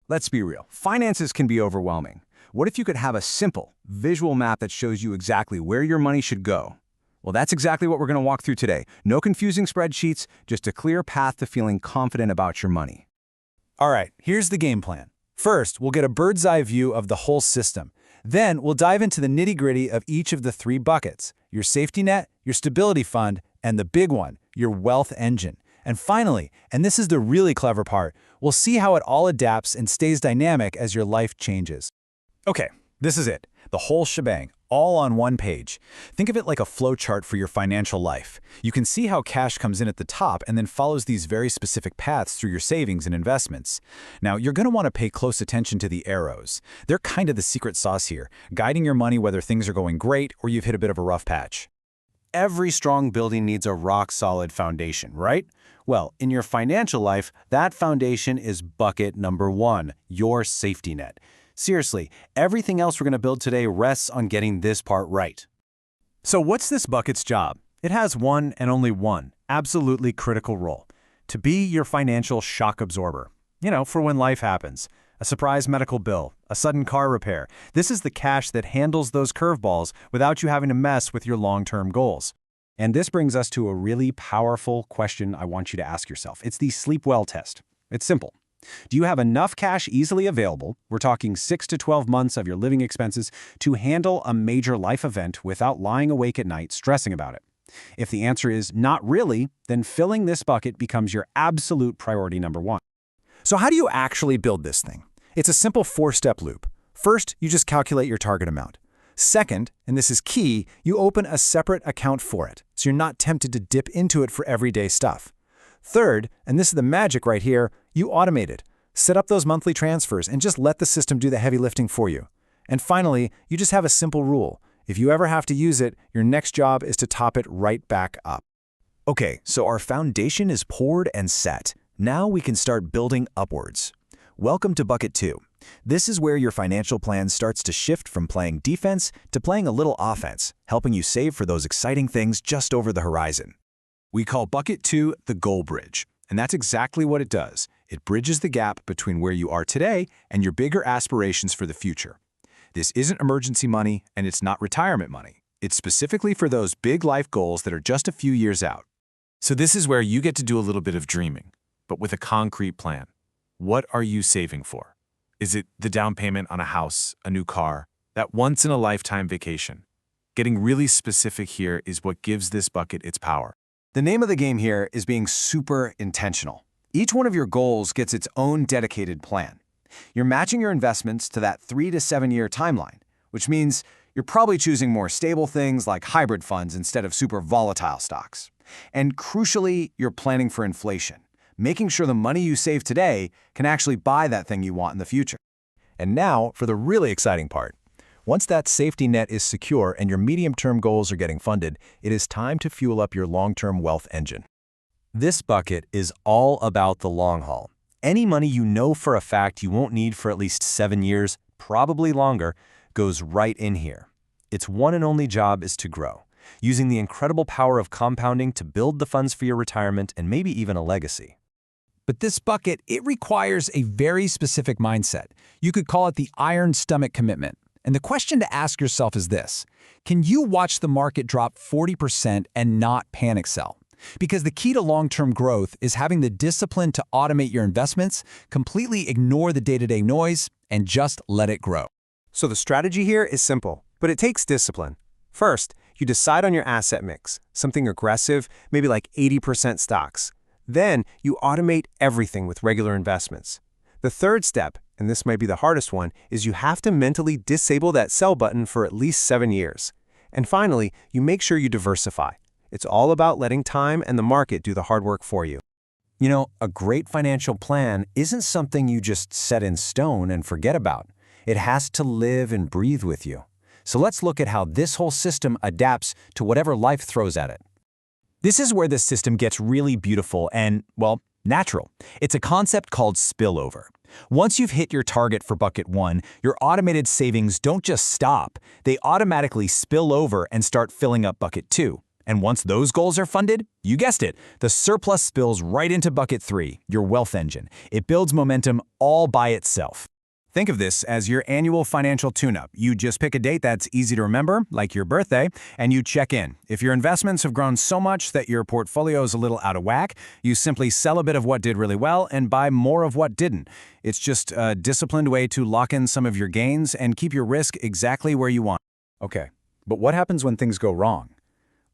Let's be real. Finances can be overwhelming. What if you could have a simple, visual map that shows you exactly where your money should go? Well, that's exactly what we're going to walk through today. No confusing spreadsheets, just a clear path to feeling confident about your money. All right, here's the game plan. First, we'll get a bird's eye view of the whole system. Then, we'll dive into the nitty-gritty of each of the 3 buckets: your safety net, your stability fund, and the big one, your wealth engine. And finally, and this is the really clever part, we'll see how it all adapts and stays dynamic as your life changes. Okay, this is it. The whole shebang, all on one page. Think of it like a flow chart for your financial life. You can see how cash comes in at the top and then follows these very specific paths through your savings and investments. Now, you're going to want to pay close attention to the arrows. They're kind of the secret sauce here, guiding your money whether things are going great or you've hit a bit of a rough patch. Every strong building needs a rock-solid foundation, right? Well, in your financial life, that foundation is bucket number 1, your safety net. Seriously, everything else we're going to build today rests on getting this part right. So what's this bucket's job? It has one and only one absolutely critical role: to be your financial shock absorber. You know, for when life happens. A surprise medical bill, a sudden car repair. This is the cash that handles those curveballs without you having to mess with your long-term goals. And this brings us to a really powerful question I want you to ask yourself. It's the sleep well test. It's simple. Do you have enough cash easily available, we're talking 6 to 12 months of your living expenses, to handle a major life event without lying awake at night stressing about it? If the answer is not really, then filling this bucket becomes your absolute priority number 1. So how do you actually build this thing? It's a simple 4-step loop. First, you just calculate your target amount. Second, and this is key, you open a separate account for it, so you're not tempted to dip into it for everyday stuff. Third, and this is the magic right here, you automate it. Set up those monthly transfers and just let the system do the heavy lifting for you. And finally, you just have a simple rule. If you ever have to use it, your next job is to top it right back up. Okay, so our foundation is poured and set. Now we can start building upwards. Welcome to Bucket 2. This is where your financial plan starts to shift from playing defense to playing a little offense, helping you save for those exciting things just over the horizon. We call Bucket 2 the goal bridge, and that's exactly what it does. It bridges the gap between where you are today and your bigger aspirations for the future. This isn't emergency money, and it's not retirement money. It's specifically for those big life goals that are just a few years out. So this is where you get to do a little bit of dreaming, but with a concrete plan. What are you saving for? Is it the down payment on a house, a new car, that once-in-a-lifetime vacation? Getting really specific here is what gives this bucket its power. The name of the game here is being super intentional. Each one of your goals gets its own dedicated plan. You're matching your investments to that 3 to 7 year timeline, which means you're probably choosing more stable things like hybrid funds instead of super volatile stocks. And crucially, you're planning for inflation, making sure the money you save today can actually buy that thing you want in the future. And now for the really exciting part. Once that safety net is secure and your medium-term goals are getting funded, it is time to fuel up your long-term wealth engine. This bucket is all about the long haul. Any money you know for a fact you won't need for at least 7 years, probably longer, goes right in here. Its one and only job is to grow, using the incredible power of compounding to build the funds for your retirement and maybe even a legacy. But this bucket, it requires a very specific mindset. You could call it the iron stomach commitment. And the question to ask yourself is this: can you watch the market drop 40% and not panic sell? Because the key to long-term growth is having the discipline to automate your investments, completely ignore the day-to-day noise, and just let it grow. So the strategy here is simple, but it takes discipline. First, you decide on your asset mix, something aggressive, maybe like 80% stocks. Then you automate everything with regular investments. The third step, and this might be the hardest one, is you have to mentally disable that sell button for at least 7 years. And finally, you make sure you diversify. It's all about letting time and the market do the hard work for you. You know, a great financial plan isn't something you just set in stone and forget about. It has to live and breathe with you. So let's look at how this whole system adapts to whatever life throws at it. This is where this system gets really beautiful and, well, natural. It's a concept called spillover. Once you've hit your target for bucket 1, your automated savings don't just stop. They automatically spill over and start filling up bucket 2. And once those goals are funded, you guessed it, the surplus spills right into bucket 3, your wealth engine. It builds momentum all by itself. Think of this as your annual financial tune-up. You just pick a date that's easy to remember, like your birthday, and you check in. If your investments have grown so much that your portfolio is a little out of whack, you simply sell a bit of what did really well and buy more of what didn't. It's just a disciplined way to lock in some of your gains and keep your risk exactly where you want. Okay, but what happens when things go wrong?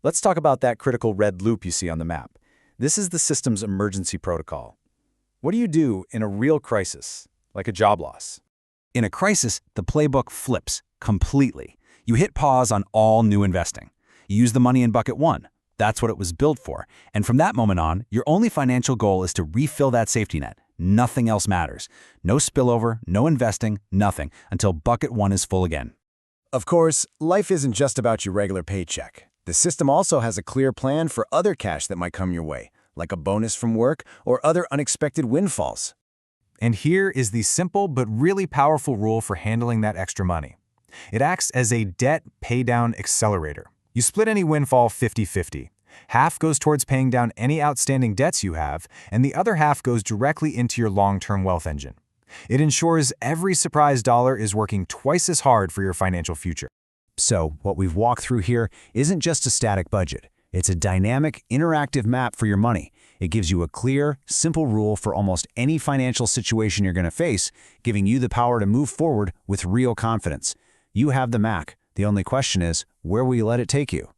Let's talk about that critical red loop you see on the map. This is the system's emergency protocol. What do you do in a real crisis, like a job loss? In a crisis, the playbook flips completely. You hit pause on all new investing. You use the money in bucket 1. That's what it was built for. And from that moment on, your only financial goal is to refill that safety net. Nothing else matters. No spillover, no investing, nothing, until bucket 1 is full again. Of course, life isn't just about your regular paycheck. The system also has a clear plan for other cash that might come your way, like a bonus from work or other unexpected windfalls. And here is the simple but really powerful rule for handling that extra money. It acts as a debt paydown accelerator. You split any windfall 50-50. Half goes towards paying down any outstanding debts you have, and the other half goes directly into your long-term wealth engine. It ensures every surprise dollar is working twice as hard for your financial future. So, what we've walked through here isn't just a static budget. It's a dynamic, interactive map for your money. It gives you a clear, simple rule for almost any financial situation you're going to face, giving you the power to move forward with real confidence. You have the Mac. The only question is, where will you let it take you?